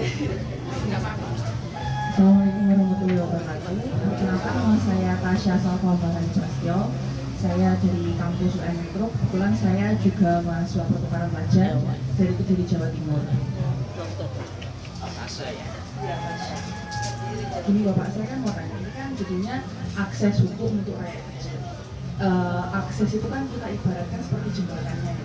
Assalamualaikum warahmatullahi wabarakatuh. Perkenalkan, nama saya Tasya Salvabahani Prastyo. Saya dari kampus UM Metro. Kebetulan saya juga mahasiswa pertukaran pelajar dari Kediri, Jawa Timur. Gini Bapak, saya kan mau tanya, ini kan jadinya akses hukum untuk rakyat kecil. Akses itu kan kita ibaratkan seperti jembatannya.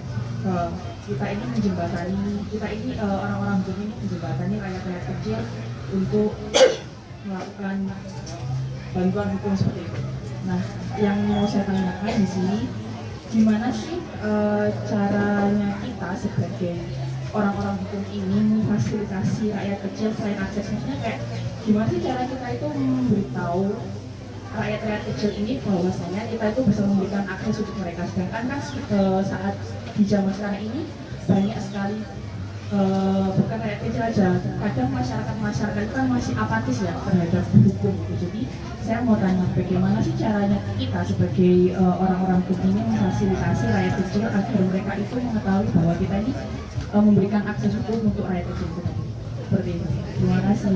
Kita ini menjembatani, orang-orang hukum ini menjembatani rakyat-rakyat kecil untuk melakukan bantuan hukum seperti itu. Nah, yang mau saya tanyakan di sini, gimana sih caranya kita sebagai orang-orang hukum ini memfasilitasi rakyat kecil selain aksesnya, kayak gimana sih cara kita itu memberitahu rakyat-rakyat kecil ini bahwasanya kita itu bisa memberikan akses untuk mereka, sedangkan kan saat di zaman sekarang ini banyak sekali bukan rakyat kecil aja, kadang masyarakat itu kan masih apatis ya terhadap hukum gitu. Jadi saya mau tanya, bagaimana sih caranya kita sebagai orang-orang hukum ini memfasilitasi rakyat kecil agar mereka itu mengetahui bahwa kita ini memberikan akses hukum untuk rakyat kecil seperti itu. Terima kasih.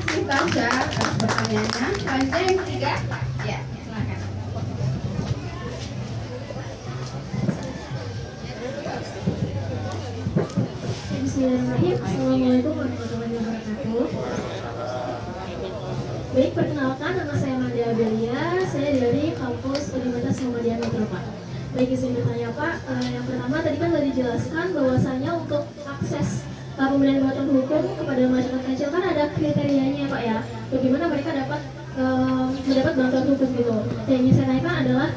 Terima kasih atas pertanyaannya. Selanjutnya yang ketiga, ya silakan. Bismillahirrahmanirrahim. Assalamualaikum warahmatullahi wabarakatuh. Baik, perkenalkan, nama saya Mada Abelia. Saya dari kampus Universitas Muhammadiyah Metro, Pak. Baik, izin bertanya Pak. Yang pertama tadi kan sudah dijelaskan bahwasanya untuk akses pemberian bantuan hukum kepada masyarakat kecil kan ada kriterianya Pak ya. Bagaimana mereka dapat mendapat bantuan hukum gitu. Dan yang saya tanyakan adalah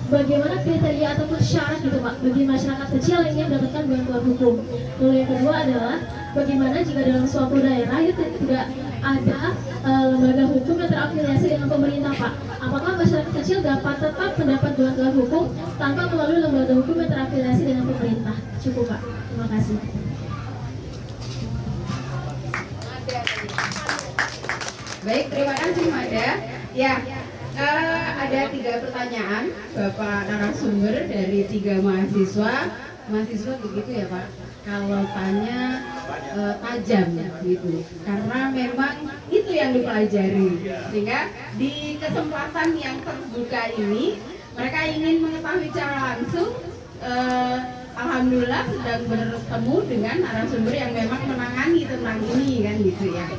bagaimana kriteria ataupun syarat gitu Pak bagi masyarakat kecil yang ingin mendapatkan bantuan hukum. Lalu yang kedua adalah bagaimana jika dalam suatu daerah itu tidak ada lembaga hukum yang terafiliasi dengan pemerintah Pak. Apakah masyarakat kecil dapat tetap mendapat bantuan hukum tanpa melalui lembaga hukum yang terafiliasi dengan pemerintah? Cukup Pak. Terima kasih. Baik, terima kasih Mada. Ya, ada 3 pertanyaan Bapak narasumber dari 3 mahasiswa. Mahasiswa begitu ya Pak, kalau tanya tajam gitu, karena memang itu yang dipelajari, sehingga di kesempatan yang terbuka ini mereka ingin mengetahui secara langsung. Alhamdulillah sedang bertemu dengan narasumber yang memang menangani tentang ini kan gitu ya.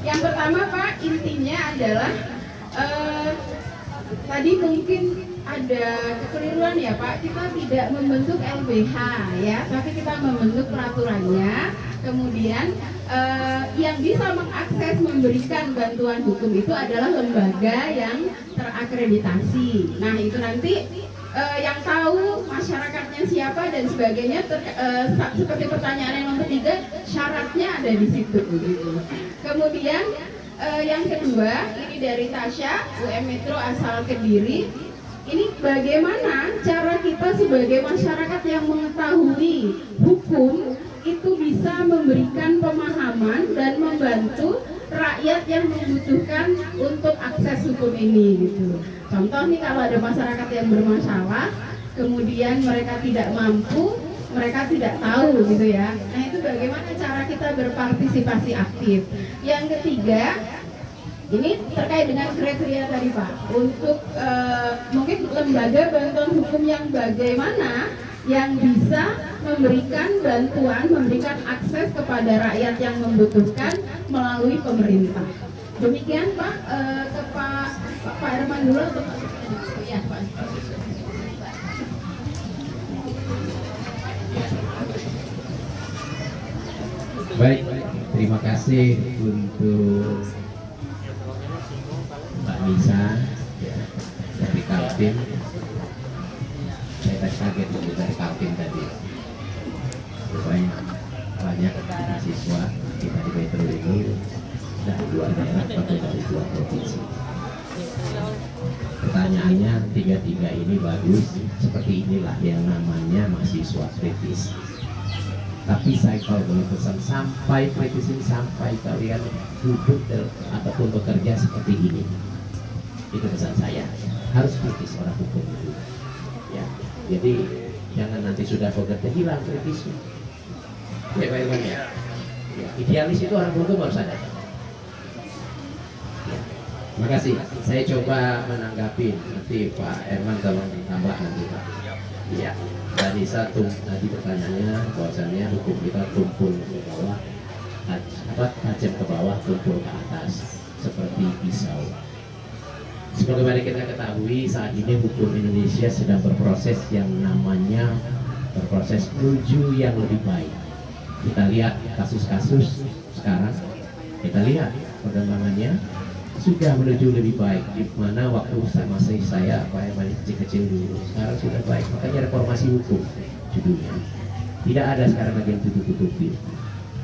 Yang pertama Pak, intinya adalah tadi mungkin ada kekeliruan ya Pak, kita tidak membentuk LBH ya, tapi kita membentuk peraturannya. Kemudian yang bisa mengakses memberikan bantuan hukum itu adalah lembaga yang terakreditasi. Nah itu nanti yang tahu masyarakatnya siapa dan sebagainya, seperti pertanyaan yang nomor 3, syaratnya ada di situ begitu. Kemudian yang kedua, ini dari Tasya, UM Metro asal Kediri. Ini bagaimana cara kita sebagai masyarakat yang mengetahui hukum itu bisa memberikan pemahaman dan membantu rakyat yang membutuhkan untuk akses hukum ini gitu. Contoh nih, kalau ada masyarakat yang bermasalah, kemudian mereka tidak mampu, mereka tidak tahu gitu ya. Nah itu bagaimana cara kita berpartisipasi aktif. Yang ketiga, ini terkait dengan kriteria tadi Pak, untuk mungkin lembaga bantuan hukum yang bagaimana yang bisa memberikan bantuan, memberikan akses kepada rakyat yang membutuhkan melalui pemerintah. Demikian Pak, ke Pak Herman dulu atau Pak? Ya, Pak. Baik, terima kasih untuk Mbak Nisa ya, dari Kaltim. Saya tadi kaget untuk dari Kaltim tadi. Banyak mahasiswa kita di Metro ini dari 2 daerah atau dari 2 provinsi. Pertanyaannya 3 ini bagus, seperti inilah yang namanya mahasiswa kritis. Tapi saya kalau boleh pesan, sampai kritis ini, sampai kalian duduk ataupun bekerja seperti ini, itu pesan saya, harus kritis orang hukum itu ya. Jadi jangan nanti sudah bekerja hilang kritisnya. ya Pak Irwan ya. Ya, idealis itu orang beruntung harus ada. Ya. Terima kasih. Saya coba menanggapi nanti Pak Herman tolong tambah nanti Pak. Iya. Tadi satu tadi pertanyaannya bahwasannya hukum kita tumpul ke bawah, tajam ke bawah, tumpul ke atas seperti pisau. Sebagaimana kita ketahui saat ini hukum Indonesia sedang berproses yang namanya berproses menuju yang lebih baik. Kita lihat kasus-kasus sekarang, kita lihat perkembangannya sudah menuju lebih baik. Di mana waktu masih saya masih kecil-kecil dulu, sekarang sudah baik. Makanya reformasi hukum judulnya. Tidak ada sekarang lagi yang tutup-tutupi.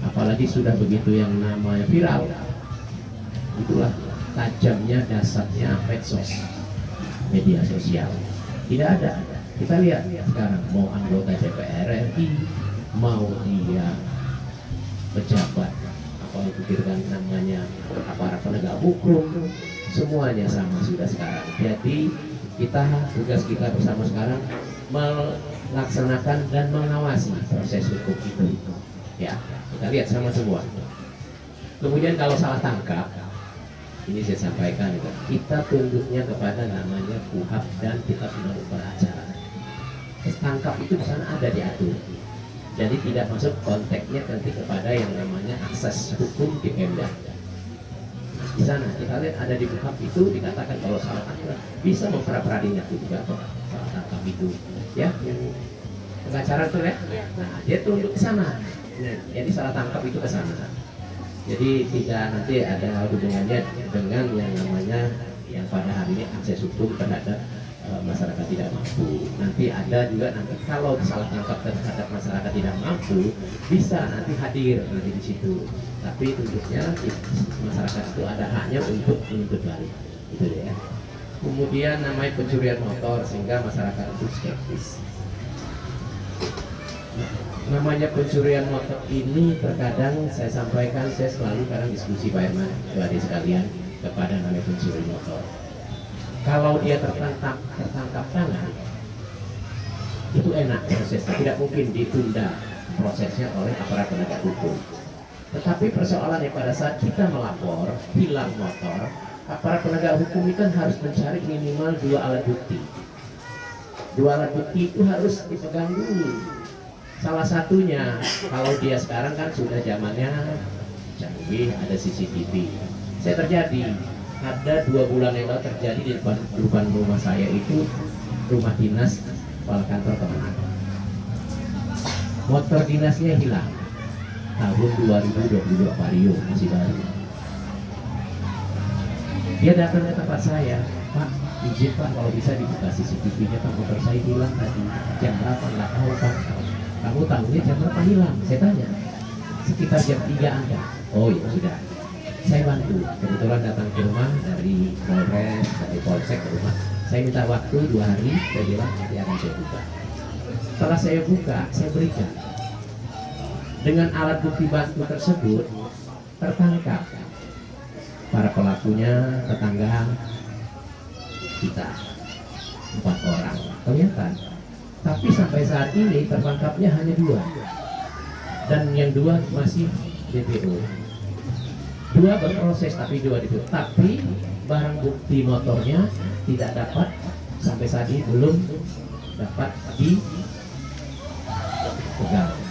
Apalagi sudah begitu yang namanya viral. Itulah tajamnya dasarnya medsos, media sosial. Tidak ada. Kita lihat sekarang mau anggota DPR RI, mau dia pejabat, apa pikirkan namanya aparat penegak hukum, semuanya sama sudah sekarang. Jadi tugas kita bersama sekarang melaksanakan dan mengawasi proses hukum itu. Ya, kita lihat sama semua. Kemudian kalau salah tangkap, ini saya sampaikan, kita tunduknya kepada namanya KUHAP dan Kitab Undang-Undang Beracara. Tangkap itu di sana ada diatur. Jadi tidak masuk konteksnya nanti kepada yang namanya akses hukum di Pemda. Di sana kita lihat ada di KUHAP itu dikatakan kalau salah tangkap bisa memperadinya itu juga salah tangkap itu, ya yang pengacara itu ya. Nah dia tunduk ke sana. Nah, jadi salah tangkap itu ke sana. Jadi tidak nanti ada hubungannya dengan yang namanya yang pada hari ini akses hukum terhadap masyarakat tidak mampu. Nanti ada juga nanti kalau salah tangkap terhadap masyarakat tidak mampu bisa nanti hadir nanti di situ. Tapi tentunya masyarakat itu ada haknya untuk menuntut balik. Itu ya. Kemudian namanya pencurian motor sehingga masyarakat itu skeptis. Namanya pencurian motor ini terkadang saya sampaikan, saya selalu kadang diskusi Pak Herman, adik sekalian, kepada namanya pencuri motor. Kalau dia tertangkap tangan, itu enak prosesnya, tidak mungkin ditunda prosesnya oleh aparat penegak hukum. Tetapi persoalannya pada saat kita melapor hilang motor, aparat penegak hukum itu kan harus mencari minimal 2 alat bukti. 2 alat bukti itu harus dipegang dulu. Salah satunya, kalau dia sekarang kan sudah zamannya canggih, ada CCTV. Saya terjadi, ada 2 bulan yang lalu terjadi di depan rumah saya itu rumah dinas kepala kantor Kemenang. Motor dinasnya hilang tahun 2022 Vario, masih baru. Dia datang ke tempat saya, Pak, izin Pak kalau bisa dibuka CCTV-nya Pak, motor saya hilang tadi jam berapa, nggak tahu Pak. Kamu tahunya jam berapa hilang? Saya tanya. Sekitar jam 3 ada. Oh ya sudah. Saya bantu. Kebetulan datang ke rumah dari Polres, dari Polsek ke rumah. Saya minta waktu 2 hari. Saya bilang nanti akan saya buka. Setelah saya buka, saya berikan. Dengan alat bukti bantu tersebut tertangkap para pelakunya, tetangga kita 4 orang. Kelihatan. Tapi sampai saat ini tertangkapnya hanya 2, dan yang 2 masih DPO. 2 berproses tapi 2 DPO. Tapi barang bukti motornya tidak dapat sampai saat ini, belum dapat dipegang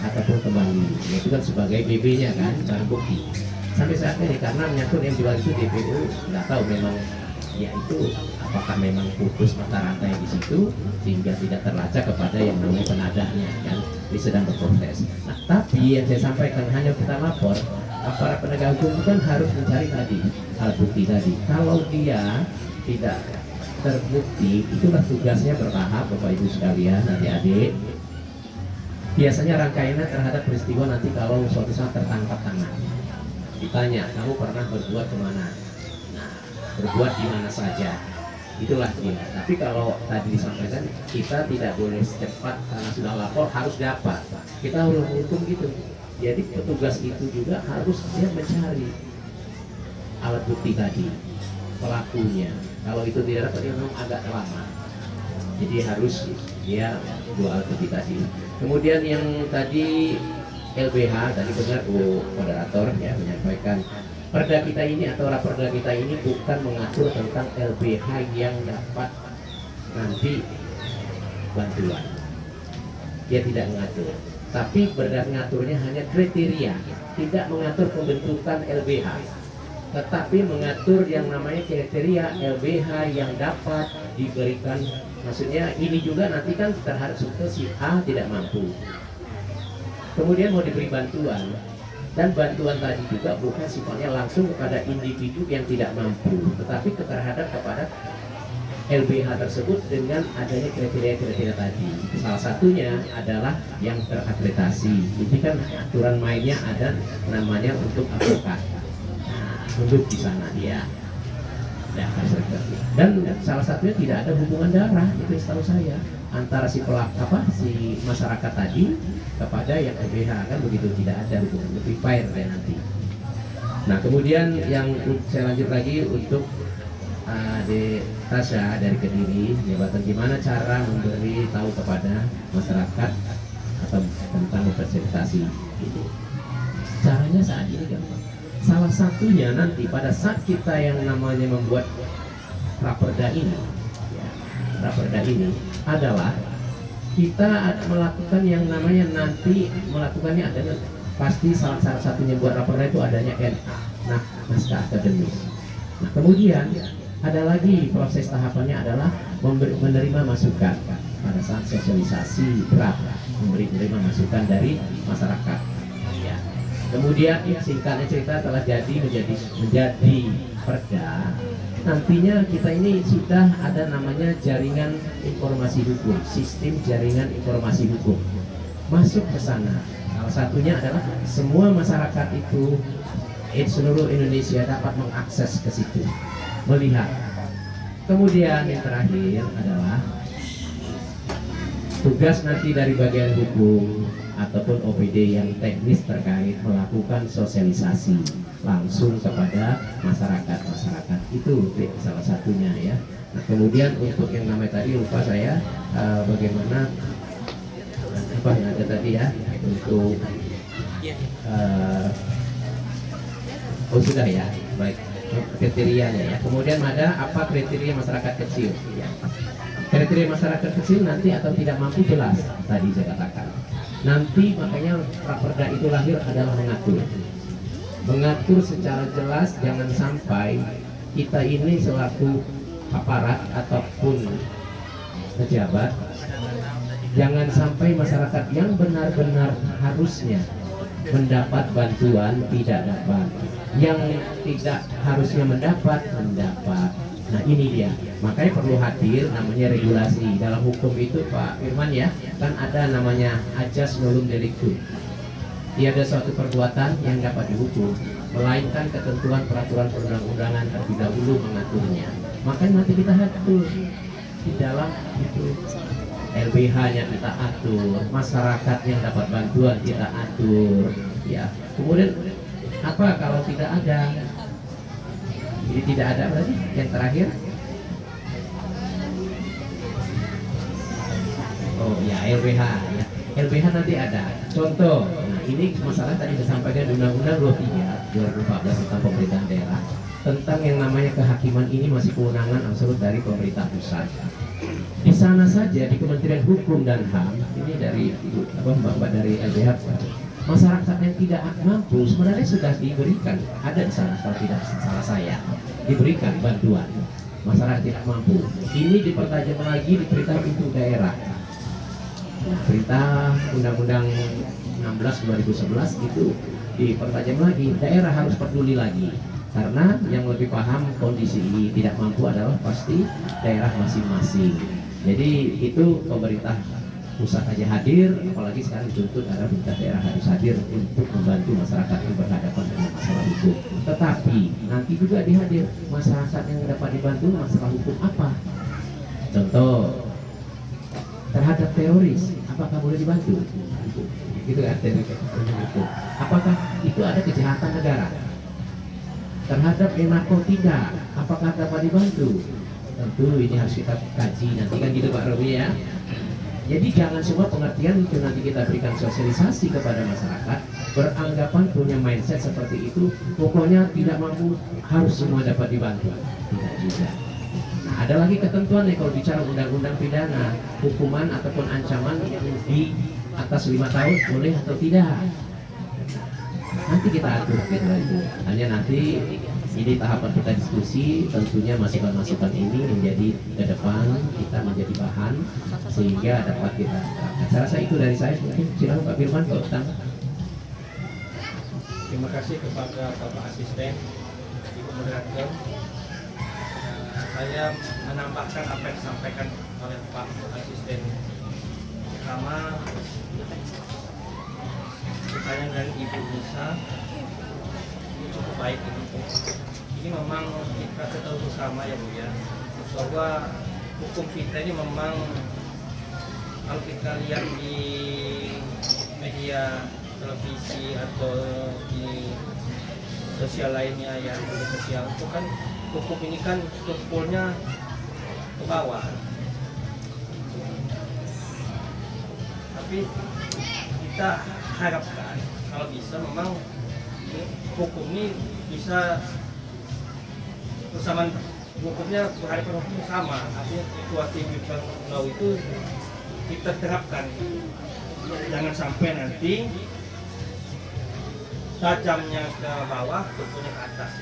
ataupun kembali. Itu kan sebagai BB-nya kan, barang bukti. Sampai saat ini karena menyangkut yang jual itu DPO, nggak tahu memang ya itu apakah memang putus mata rantai di situ sehingga tidak terlacak kepada yang namanya penadahnya kan, ini sedang berproses. Nah, tapi yang saya sampaikan hanya kita lapor, aparat penegak hukum kan harus mencari tadi alat bukti tadi. Kalau dia tidak terbukti, itulah tugasnya bertahap Bapak Ibu sekalian, adik-adik. Biasanya rangkaiannya terhadap peristiwa nanti kalau suatu saat tertangkap tangan. Ditanya, kamu pernah berbuat kemana? Berbuat di mana saja, itulah dia. Tapi kalau tadi disampaikan kita tidak boleh secepat karena sudah lapor harus dapat, kita harus hukum gitu. Jadi petugas itu juga harus dia mencari alat bukti tadi, pelakunya. Kalau itu tidak dapat, dia memang agak lama. Jadi harus dia 2 alat bukti tadi. Kemudian yang tadi LBH tadi benar Bu moderator ya menyampaikan perda kita ini atau raperda kita ini bukan mengatur tentang LBH yang dapat nanti bantuan. Dia tidak mengatur, tapi mengaturnya hanya kriteria, tidak mengatur pembentukan LBH, tetapi mengatur yang namanya kriteria LBH yang dapat diberikan. Maksudnya ini juga nanti kan terhadap si A tidak mampu, kemudian mau diberi bantuan, dan bantuan tadi juga bukan sifatnya langsung kepada individu yang tidak mampu, tetapi terhadap kepada LBH tersebut dengan adanya kriteria-kriteria tadi. Salah satunya adalah yang terakreditasi. Ini kan aturan mainnya ada namanya untuk advokat. Duduk di sana dia. Dan salah satunya tidak ada hubungan darah, itu setahu saya, antara si si masyarakat tadi kepada yang LBH, kan begitu, tidak ada hubungan, lebih fair ya nanti. Nah kemudian yang saya lanjut lagi untuk di Tasya dari Kediri, jabatan gimana cara memberi tahu kepada masyarakat atau tentang representasi itu. Caranya saat ini gampang. Salah satunya nanti pada saat kita yang namanya membuat raperda ini, ya, raperda ini adalah kita melakukan yang namanya nanti melakukannya adalah pasti salah satunya buat raperda itu adanya NA, nah naskah akademis. Nah kemudian ada lagi proses tahapannya adalah menerima masukan pada saat sosialisasi draft, menerima masukan dari masyarakat. Ya. Kemudian singkatnya cerita telah menjadi perda. Nantinya kita ini sudah ada namanya jaringan informasi hukum, sistem jaringan informasi hukum masuk ke sana. Salah satunya adalah semua masyarakat itu seluruh Indonesia dapat mengakses ke situ, melihat. Kemudian yang terakhir adalah tugas nanti dari bagian hukum ataupun OPD yang teknis terkait melakukan sosialisasi langsung kepada masyarakat itu salah satunya ya. Nah kemudian untuk yang namanya tadi lupa saya bagaimana apa yang ada tadi ya untuk oh sudah ya, baik, kriterianya ya. Kemudian ada apa kriteria masyarakat kecil ya. Kriteria masyarakat kecil nanti atau tidak mampu jelas tadi saya katakan. Nanti makanya raperda itu lahir adalah mengatur secara jelas, jangan sampai kita ini selaku aparat ataupun pejabat, jangan sampai masyarakat yang benar-benar harusnya mendapat bantuan tidak dapat, yang tidak harusnya mendapat. Nah ini dia, makanya perlu hadir namanya regulasi. Dalam hukum itu Pak Firman ya, kan ada namanya ajas nulum delictu. Tiada suatu perbuatan yang dapat dihukum, melainkan ketentuan peraturan perundang-undangan terlebih dahulu mengaturnya. Makanya nanti kita atur di dalam itu. LBH-nya kita atur, masyarakat yang dapat bantuan kita atur, ya. Kemudian apa kalau tidak ada? Jadi tidak ada berarti yang terakhir. Oh ya LBH ya. LBH nanti ada. Contoh, nah ini masalah tadi disampaikan Undang-Undang 23 2014 tentang pemerintahan daerah. Tentang yang namanya kehakiman ini masih kewenangan absolut dari pemerintah pusat. Di sana saja di Kementerian Hukum dan HAM ini dari Mbak dari LBH, masyarakat yang tidak mampu sebenarnya sudah diberikan, ada di sana kalau tidak salah saya, diberikan bantuan masyarakat tidak mampu. Ini dipertajam lagi di perintah untuk daerah, perintah Undang-Undang 16 2011 itu dipertajam lagi, daerah harus peduli lagi. Karena yang lebih paham kondisi ini tidak mampu adalah pasti daerah masing-masing. Jadi itu pemerintah pusat aja hadir, apalagi sekarang dituntut ada pemerintah daerah harus hadir untuk membantu masyarakat yang berhadapan dengan masalah hukum. Tetapi nanti juga dihadir masyarakat yang dapat dibantu masalah hukum apa? Contoh terhadap teroris, apakah boleh dibantu? Gitu kan teroris. Apakah itu ada kejahatan negara? Terhadap narkotika, apakah dapat dibantu? Tentu ini harus kita kaji nanti kan gitu Pak Robi ya. Jadi jangan semua pengertian itu nanti kita berikan sosialisasi kepada masyarakat beranggapan punya mindset seperti itu, pokoknya tidak mampu harus semua dapat dibantu. Tidak juga. Nah, ada lagi ketentuan nih kalau bicara undang-undang pidana, hukuman ataupun ancaman di atas 5 tahun boleh atau tidak. Nanti kita atur gitu aja. Hanya nanti ini tahapan kita diskusi, tentunya masukan-masukan ini menjadi ke depan kita menjadi bahan sehingga dapat kita terapkan. Saya rasa itu dari saya. Mungkin silakan Pak Firman kalau tambah. Terima kasih kepada Bapak Asisten, Ibu Moderator. Saya menambahkan apa yang disampaikan oleh Pak Asisten. Pertama, pertanyaan dari Ibu Nisa ini cukup baik ini. Ini memang kita ketahui bersama ya Bu ya, bahwa hukum kita ini memang kalau kita lihat di media televisi atau di sosial lainnya ya, media sosial itu kan hukum ini kan tumpulnya ke bawah. Tapi kita harapkan kalau bisa memang hukum ini bisa bersamaan, hukumnya berhadapan hukum sama, artinya equality with law itu kita terapkan. Jangan sampai nanti tajamnya ke bawah, tumpulnya ke atas.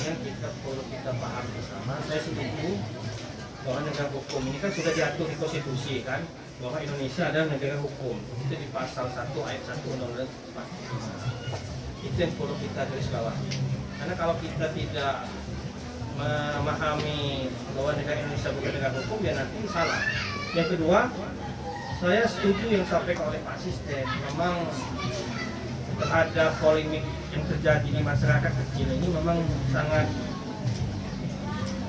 Yang kita perlu kita paham bersama. Saya setuju bahwa negara hukum ini kan sudah diatur di konstitusi kan, bahwa Indonesia adalah negara hukum. Itu di pasal 1 ayat 1 Undang-Undang 45. Itu yang perlu kita garis bawahi. Karena kalau kita tidak memahami bahwa negara Indonesia bukan negara hukum, ya nanti salah. Yang kedua, saya setuju yang disampaikan oleh Pak Asisten. Memang terhadap polemik yang terjadi di masyarakat kecil ini memang sangat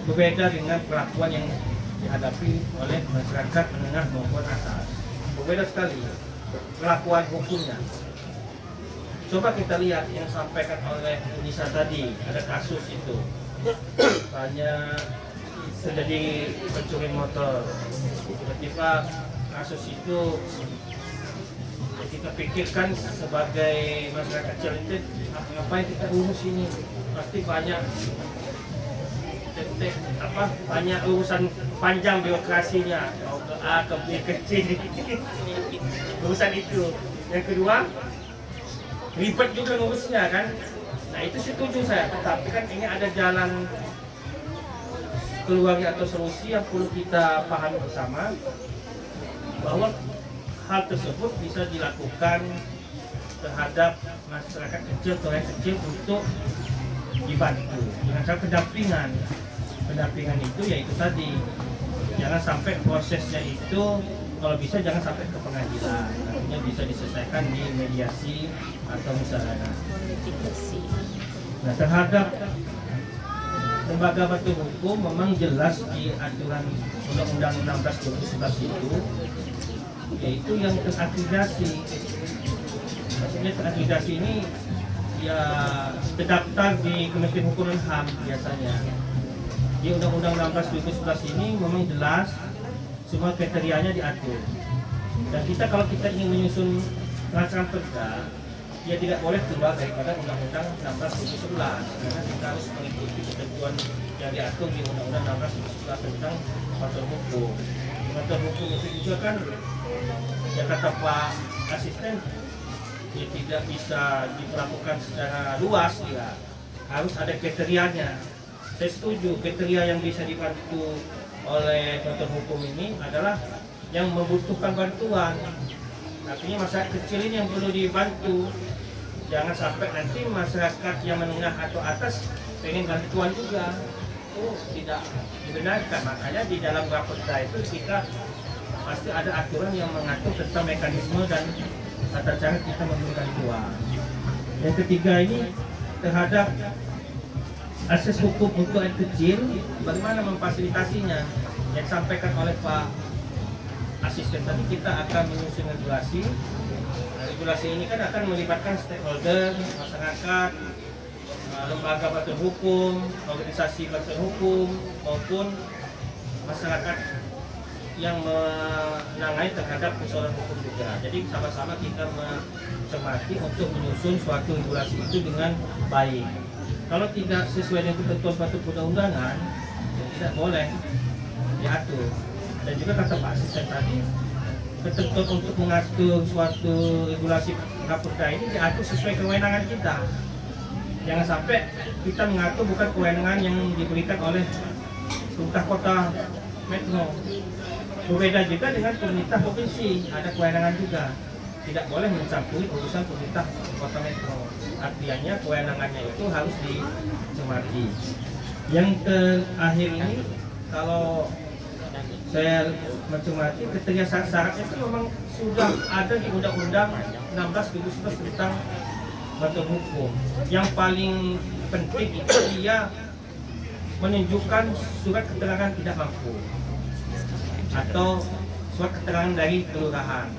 berbeda dengan perlakuan yang dihadapi oleh masyarakat menengah maupun atas. Berbeda sekali perlakuan hukumnya. Coba kita lihat yang disampaikan oleh Nisa tadi, ada kasus itu hanya terjadi pencurian motor. Tiba-tiba kasus itu kita pikirkan sebagai masyarakat kecil itu ngapain kita urus ini, pasti banyak banyak urusan panjang birokrasinya, mau ke A ke B ke C urusan itu. Yang kedua, ribet juga ngurusnya kan. Nah itu setuju saya, tetapi kan ini ada jalan keluarnya atau solusi yang perlu kita pahami bersama, bahwa hal tersebut bisa dilakukan terhadap masyarakat kecil, rakyat kecil untuk dibantu dengan cara pendampingan. Pendampingan itu yaitu tadi, jangan sampai prosesnya itu kalau bisa jangan sampai ke pengadilan, artinya bisa diselesaikan di mediasi atau misalnya. Nah terhadap lembaga bantu hukum memang jelas di aturan Undang-Undang 16 2011 itu, yaitu yang terafiliasi. Maksudnya terafiliasi ini ya terdaftar di Kementerian Hukum dan HAM biasanya. Di Undang-Undang 16 2011 ini memang jelas semua kriterianya diatur. Dan kita kalau kita ingin menyusun rancangan perda, ya tidak boleh keluar daripada Undang-Undang 16 2011 karena kita harus mengikuti ketentuan yang diatur di Undang-Undang 16 2011 tentang bantuan hukum. Bantuan hukum itu juga kan, ya kata Pak Asisten, ya tidak bisa dilakukan secara luas, ya harus ada kriterianya. Saya setuju, kriteria yang bisa dibantu oleh bantuan hukum ini adalah yang membutuhkan bantuan. Artinya masyarakat kecil ini yang perlu dibantu. Jangan sampai nanti masyarakat yang menengah atau atas pengen bantuan juga. Itu tidak dibenarkan. Makanya di dalam Raperda itu kita pasti ada aturan yang mengatur tentang mekanisme dan tata cara kita memberikan bantuan. Yang ketiga ini terhadap akses hukum untuk rakyat kecil, bagaimana memfasilitasinya? Yang disampaikan oleh Pak Asisten tadi, kita akan menyusun regulasi. Nah, regulasi ini kan akan melibatkan stakeholder, masyarakat, lembaga bantuan hukum, organisasi bantuan hukum maupun masyarakat yang menangani terhadap persoalan hukum juga. Jadi sama-sama kita mencermati untuk menyusun suatu regulasi itu dengan baik. Kalau tidak sesuai dengan ketentuan suatu perundang-undangan, ya tidak boleh diatur. Dan juga kata Pak Asisten tadi, ketentuan untuk mengatur suatu regulasi Raperda ini diatur sesuai kewenangan kita. Jangan sampai kita mengatur bukan kewenangan yang diberikan oleh pemerintah kota metro. Berbeda juga dengan pemerintah provinsi, ada kewenangan juga. Tidak boleh mencampuri urusan pemerintah kota metro. Artinya kewenangannya itu harus dicermati. Yang terakhir ini, kalau saya mencermati kriteria syaratnya itu memang sudah ada di Undang-Undang 16 tentang bantuan hukum. Yang paling penting itu dia menunjukkan surat keterangan tidak mampu atau surat keterangan dari kelurahan.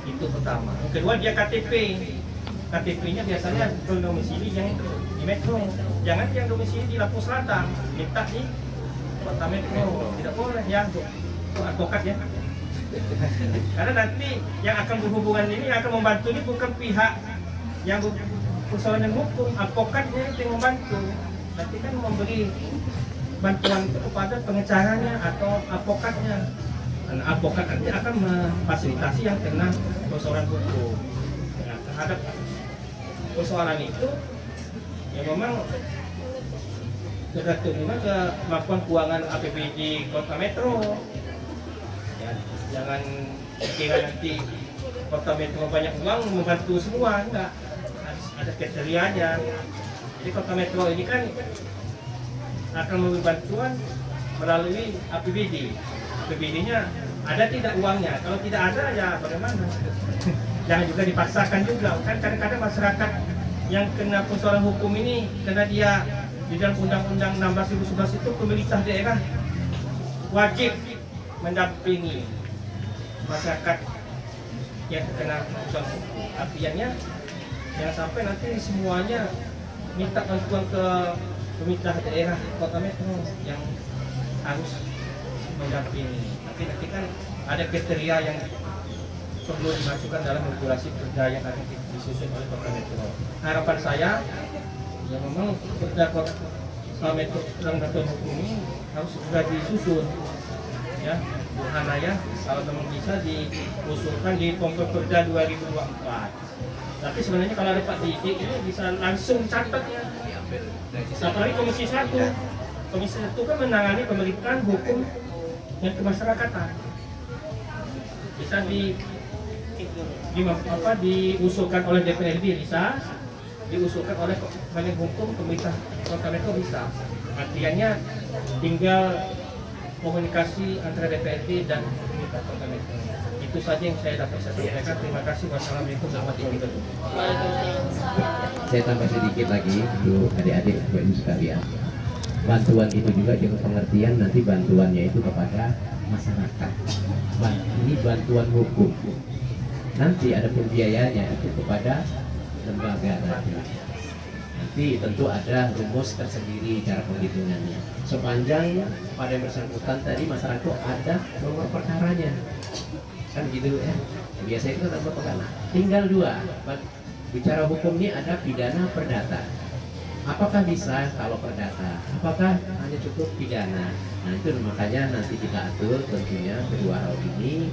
Itu pertama. Yang kedua dia KTP. KTP-nya biasanya domisili yang di metro. Jangan yang domisili di Lampung Selatan. Minta di kota metro. Tidak boleh ya untuk advokat ya. Karena nanti yang akan berhubungan ini akan membantu ini bukan pihak yang persoalan hukum, advokatnya itu yang membantu. Nanti kan memberi bantuan itu kepada pengacaranya atau advokatnya. Dan advokat nanti akan memfasilitasi yang kena persoalan hukum. Nah, terhadap persoalan itu ya memang tergantung ke kemampuan keuangan APBD Kota Metro. Ya, jangan kira nanti Kota Metro banyak uang membantu semua, enggak. Ada kriterianya. Jadi Kota Metro ini kan akan memberi bantuan melalui APBD. APBD-nya ada tidak uangnya? Kalau tidak ada ya bagaimana? Jangan juga dipaksakan juga. Kan kadang-kadang masyarakat yang kena persoalan hukum ini karena dia di dalam Undang-Undang 16.011 itu pemerintah daerah wajib mendampingi masyarakat yang terkena persoalan hukum. Artinya jangan sampai nanti semuanya minta bantuan ke pemerintah daerah Kota Metro yang harus mendampingi. Nanti kan ada kriteria yang perlu dimasukkan dalam regulasi perda yang akan disusun oleh Kota Metro. Harapan saya, ya memang perda Kota Metro tentang bantuan hukum ini harus segera disusun, ya, Bu Hanaya, kalau memang bisa diusulkan di Perda 2024. Tapi sebenarnya kalau ada Pak Didik ini bisa langsung catat ya. Apalagi Komisi 1. Komisi 1 kan menangani pemerintahan hukum yang kemasyarakatan. Bisa diusulkan oleh DPRD bisa, diusulkan oleh Badan Hukum Pemerintah Kota Metro bisa. Artinya tinggal komunikasi antara DPRD dan pemerintah Kota Metro. Itu saja yang saya dapat sampaikan. Terima kasih. Wassalamualaikum warahmatullahi wabarakatuh. Saya tambah sedikit lagi, dulu adik-adik, Bapak Ibu sekalian. Bantuan itu juga dengan pengertian nanti bantuannya itu kepada masyarakat. Ini bantuan hukum. Nanti ada pembiayaannya itu kepada lembaga tadi. Nanti tentu ada rumus tersendiri cara penghitungannya. Sepanjang pada yang bersangkutan tadi masyarakat ada nomor perkaranya. Kan gitu ya. Biasanya itu nomor perkara. Tinggal dua. Bicara hukum ini ada pidana perdata. Apakah bisa kalau perdata? Apakah hanya cukup pidana? Nah itu makanya nanti kita atur tentunya kedua hal ini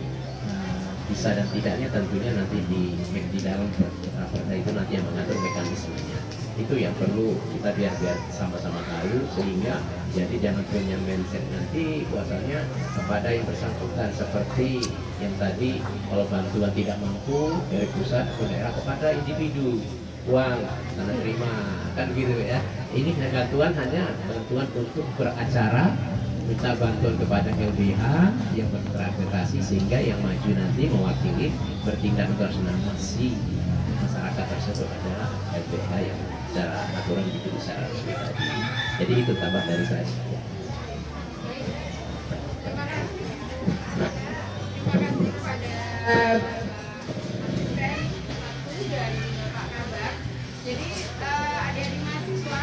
bisa dan tidaknya tentunya nanti di dalam perda itu nanti yang mengatur mekanismenya. Itu yang perlu kita biar sama-sama tahu sehingga jadi jangan punya mindset nanti bahwasanya kepada yang bersangkutan seperti yang tadi kalau bantuan tidak mampu dari pusat ke daerah kepada individu uang tanda terima kan gitu ya. Ini bantuan hanya bantuan untuk beracara minta bantuan kepada LBH yang bertransaksi sehingga yang maju nanti mewakili bertindak atas nama si masyarakat tersebut adalah LBH yang secara aturan gitu secara resmi tadi. Jadi itu tambah dari saya. Jadi adik-adik mahasiswa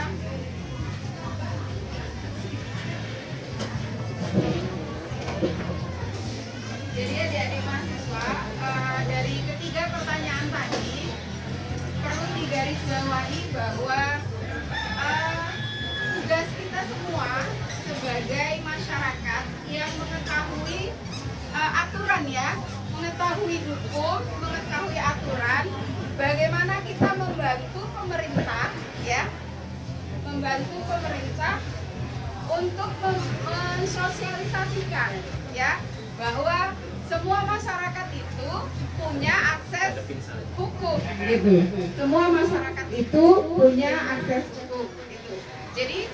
aturan ya, mengetahui hukum, mengetahui aturan, bagaimana kita membantu pemerintah ya, membantu pemerintah untuk mensosialisasikan ya bahwa semua masyarakat itu punya akses hukum gitu. Semua masyarakat itu punya akses hukum gitu. Jadi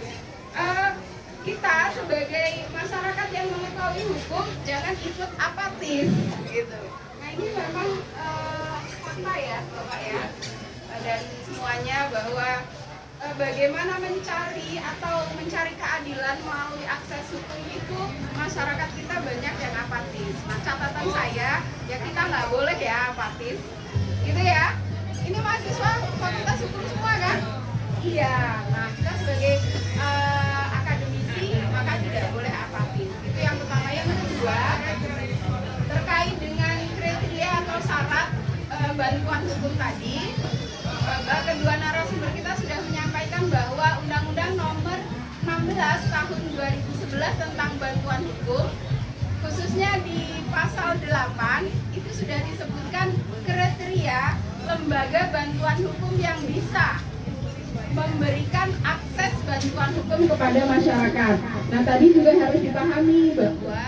kita sebagai masyarakat yang mengetahui hukum jangan ikut apatis gitu. Nah ini memang fakta ya Bapak ya, dan semuanya bahwa bagaimana mencari atau mencari keadilan melalui akses hukum itu masyarakat kita banyak yang apatis. Nah catatan saya ya kita nggak boleh ya apatis gitu ya. Ini mahasiswa fakultas hukum semua kan? Iya. Nah kita sebagai akademisi maka tidak boleh apatis. Itu yang pertama. Yang kedua terkait dengan kriteria atau syarat bantuan hukum tadi, kedua narasumber kita sudah menyampaikan bahwa Undang-Undang Nomor 16 Tahun 2011 tentang bantuan hukum, khususnya di pasal 8 itu sudah disebutkan kriteria lembaga bantuan hukum yang bisa memberikan akses bantuan hukum kepada masyarakat. Nah tadi juga harus dipahami bahwa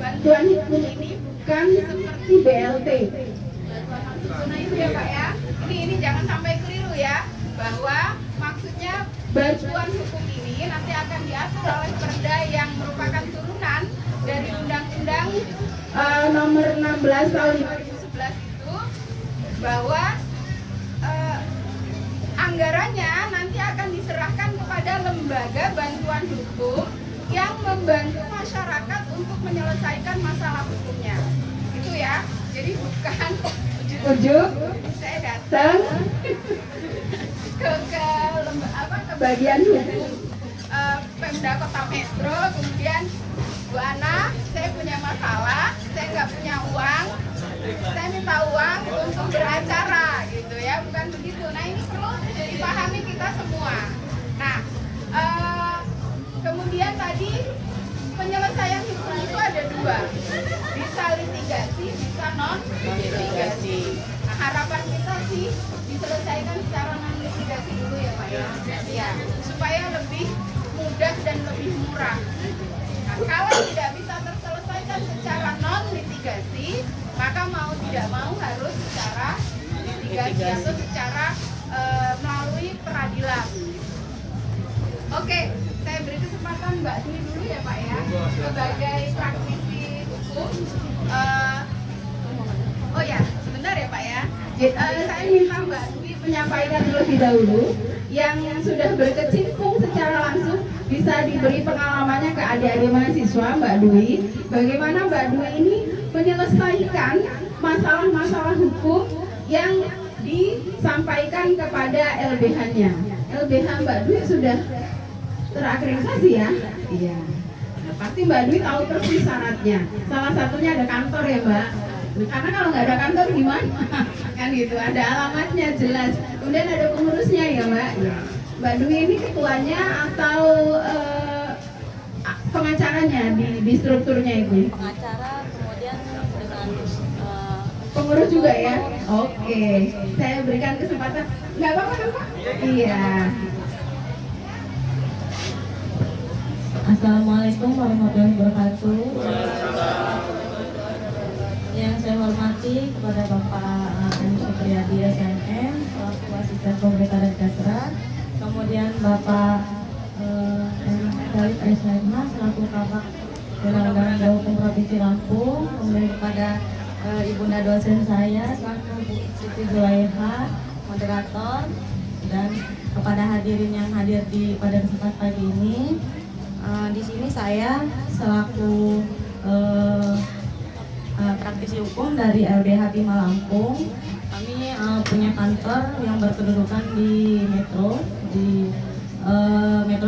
bantuan hukum ini bukan seperti BLT. Nah itu ya Pak ya. Ini jangan sampai keliru ya, bahwa maksudnya bantuan hukum ini nanti akan diatur oleh Perda yang merupakan turunan dari Undang-Undang Nomor 16 Tahun 2011 itu, bahwa anggarannya nanti akan diserahkan kepada lembaga bantuan hukum yang membantu masyarakat untuk menyelesaikan masalah hukumnya. Itu ya. Jadi bukan ujuk-ujuk saya datang ke bagian hukum Pemda Kota Metro, kemudian Bu Ana, saya punya masalah, saya nggak punya uang, saya minta uang untuk beracara gitu ya, bukan begitu. Nah ini perlu dipahami kita semua. Nah kemudian tadi penyelesaian hukum itu ada dua, bisa litigasi, bisa non litigasi. Nah harapan kita sih diselesaikan secara non litigasi dulu ya Pak ya, supaya lebih mudah dan lebih murah. Nah kalau tidak bisa terselesaikan secara non litigasi, maka mau tidak mau harus secara litigasi atau secara melalui peradilan. Oke, saya beri kesempatan Mbak Dwi dulu ya Pak ya, sebagai praktisi hukum. Oh ya, sebentar ya Pak ya. Saya minta Mbak Dwi menyampaikan terlebih dahulu yang sudah berkecimpung secara langsung, bisa diberi pengalamannya ke adik-adik mahasiswa Mbak Dwi. Bagaimana Mbak Dwi ini menyelesaikan masalah-masalah hukum yang disampaikan kepada LBH-nya. LBH Mbak Dwi sudah terakreditasi ya? Iya. Nah, pasti Mbak Dwi tahu persis syaratnya. Salah satunya ada kantor ya Mbak. Karena kalau nggak ada kantor gimana? Kan gitu, ada alamatnya jelas. Kemudian ada pengurusnya ya Mbak. Mbak Dwi ini ketuanya atau pengacaranya di strukturnya itu? Pengacara, kemudian dengan pengurus juga ya? Oke, saya berikan kesempatan. Nggak apa-apa kan Pak? Iya. Assalamualaikum warahmatullahi wabarakatuh. Yang saya hormati kepada Bapak M. Supriyadi SNM selaku Asisten Pemerintah dan Kesra, kemudian Bapak M. Khalid SMH selaku Kabak Undang-Undang Hukum Provinsi Lampung, kemudian kepada Ibunda dosen saya selaku Bu Siti Zulaiha, moderator, dan kepada hadirin yang hadir pada kesempatan pagi ini. Di sini saya selaku praktisi hukum dari LBH Bima Lampung. Kami punya kantor yang berkedudukan di Metro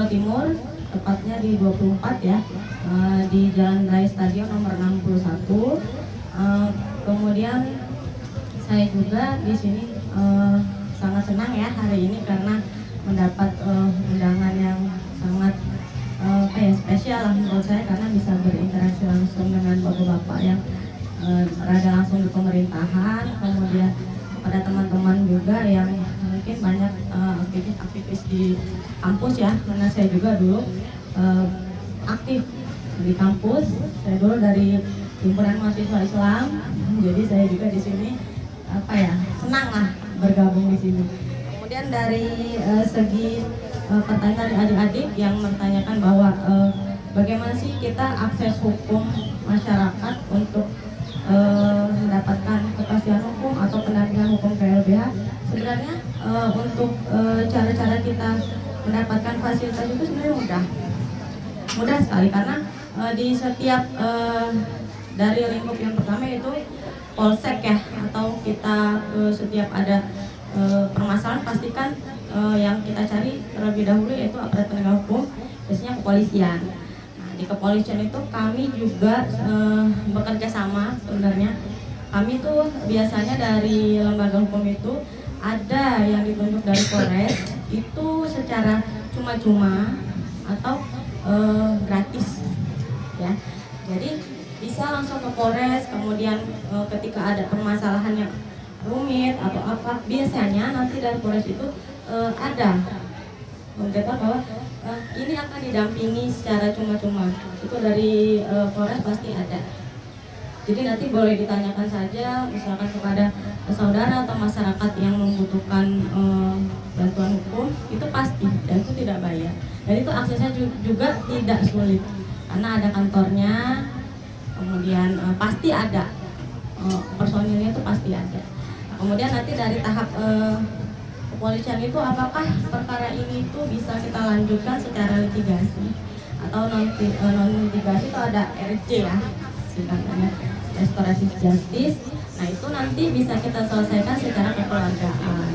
Timur, tepatnya di 24 ya, di Jalan Raya Stadion nomor 61. Kemudian saya juga di sini sangat senang ya hari ini karena mendapat undangan yang sangat spesial lah menurut saya, karena bisa berinteraksi langsung dengan bapak-bapak yang aktivis di kampus ya, karena saya juga dulu aktif di kampus. Saya dulu dari himpunan mahasiswa Islam, jadi saya juga di sini senang lah bergabung di sini. Kemudian dari segi pertanyaan dari adik-adik yang bertanyakan bahwa bagaimana sih kita akses hukum masyarakat untuk mendapatkan kepastian hukum atau pendampingan hukum ke LBH. Sebenarnya untuk cara-cara kita mendapatkan fasilitas itu sebenarnya mudah sekali, karena di setiap dari lingkup yang pertama itu polsek ya, atau kita setiap ada permasalahan pastikan yang kita cari terlebih dahulu yaitu aparat penegak hukum, biasanya kepolisian. Nah, di kepolisian itu kami juga bekerja sama sebenarnya. Kami tuh biasanya dari lembaga hukum itu ada yang ditunjuk dari Polres itu secara cuma-cuma atau gratis ya. Jadi bisa langsung ke Polres, kemudian ketika ada permasalahan yang rumit atau apa, biasanya nanti dari Polres itu ada memberitahu bahwa ini akan didampingi secara cuma-cuma. Itu dari Polres pasti ada. Jadi nanti boleh ditanyakan saja misalkan kepada saudara atau masyarakat yang membutuhkan bantuan hukum, itu pasti dan itu tidak bayar. Dan itu aksesnya juga tidak sulit karena ada kantornya, kemudian pasti ada personilnya itu pasti ada. Nah, kemudian nanti dari tahap kepolisian itu apakah perkara ini itu bisa kita lanjutkan secara litigasi atau non litigasi, itu ada RJ ya, singkatannya restoratif justice. Nah itu nanti bisa kita selesaikan secara kekeluargaan.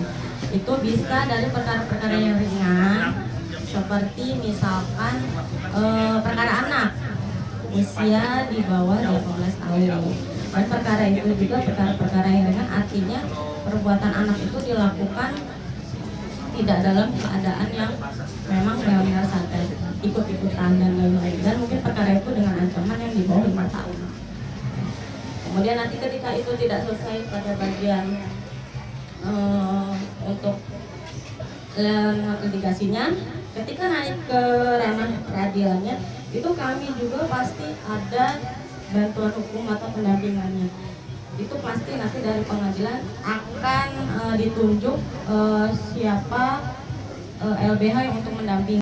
Itu bisa dari perkara-perkara yang ringan seperti misalkan perkara anak usia di bawah 18 tahun. Dan perkara itu juga perkara-perkara yang ringan, artinya perbuatan anak itu dilakukan tidak dalam keadaan yang memang benar-benar sadar, ikut-ikutan dan lain-lain. Dan mungkin perkara itu dengan ancaman yang di bawah 5 tahun. Kemudian nanti ketika itu tidak selesai pada bagian untuk litigasinya, ketika naik ke ranah peradilannya, itu kami juga pasti ada bantuan hukum atau pendampingannya. Itu pasti nanti dari pengadilan akan ditunjuk siapa LBH yang untuk mendampingi.